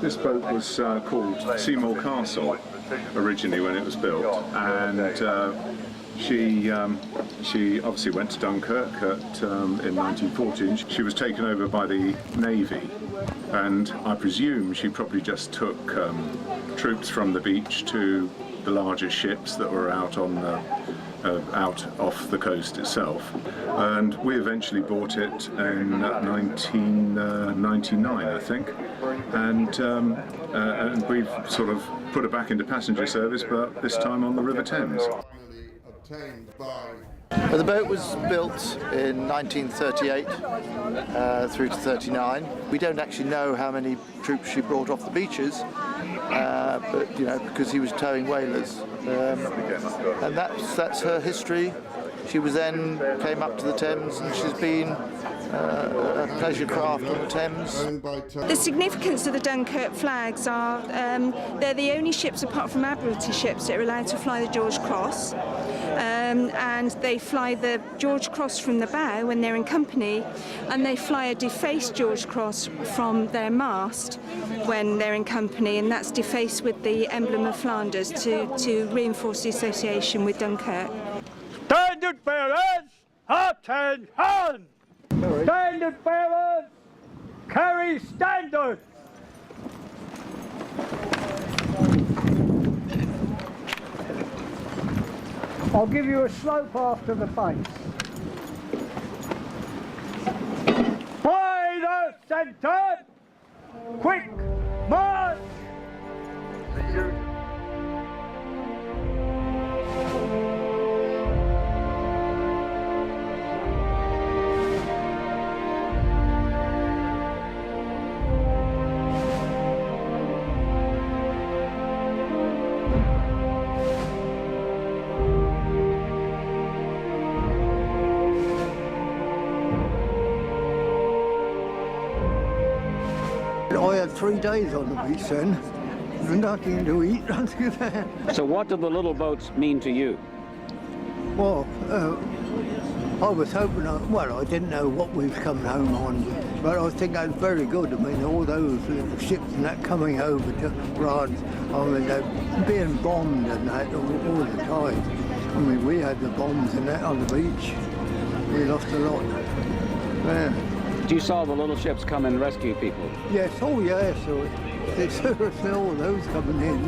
This boat was called Seymour Castle originally when it was built, and she obviously went to Dunkirk in 1914. She was taken over by the Navy, and I presume she probably just took troops from the beach to the larger ships that were out on out off the coast itself. And we eventually bought it in 1999, I think, and we've sort of put it back into passenger service, but this time on the River Thames. The boat was built in 1938 through to 39. We don't actually know how many troops she brought off the beaches, but you know, because he was towing whalers, and that's her history. She was then came up to the Thames, and she's been a pleasure craft on the Thames. The significance of the Dunkirk flags are they're the only ships apart from Admiralty ships that are allowed to fly the George Cross, and they fly the George Cross from the bow when they're in company, and they fly a defaced George Cross from their mast when they're in company, and that's defaced with the emblem of Flanders to reinforce the association with Dunkirk. Standard bearers, attention! Standard bearers, carry standard! I'll give you a slope after the face. By the centre, quick march! I had 3 days on the beach then, nothing to eat until then. So what do the little boats mean to you? Well, I was hoping, well, I didn't know what we was coming home on, but I think that's very good. I mean, all those little ships and that coming over to France, I mean, they're being bombed and that all the time. I mean, we had the bombs and that on the beach. We lost a lot. Yeah. You saw the little ships come and rescue people? Yes, oh yes, so they saw all those coming in.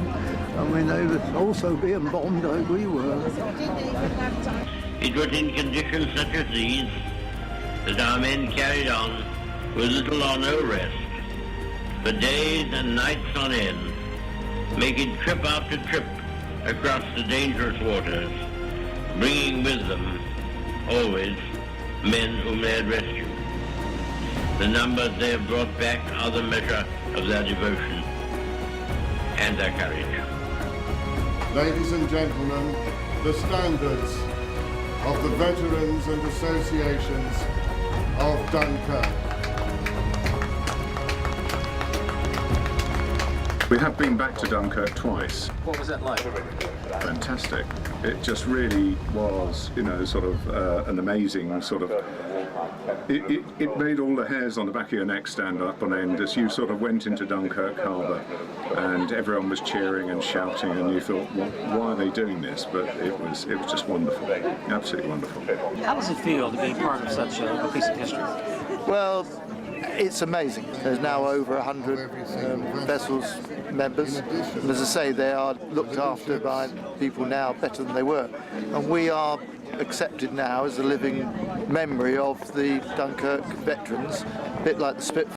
I mean, they were also being bombed like we were. It was in conditions such as these that our men carried on with little or no rest, for days and nights on end, making trip after trip across the dangerous waters, bringing with them, always, men whom they had rescued. The numbers they have brought back are the measure of their devotion and their courage. Ladies and gentlemen, the standards of the veterans and associations of Dunkirk. We have been back to Dunkirk twice. What was that like? Fantastic. It just really was, you know, sort of an amazing sort of... It made all the hairs on the back of your neck stand up on end as you sort of went into Dunkirk harbour, and everyone was cheering and shouting, and you thought, well, why are they doing this? But it was just wonderful, absolutely wonderful. How does it feel to be part of such a piece of history? Well, it's amazing. There's now over 100 vessels members, and as I say, they are looked after by people now better than they were, and we are accepted now as a living memory of the Dunkirk veterans, a bit like the Spitfire.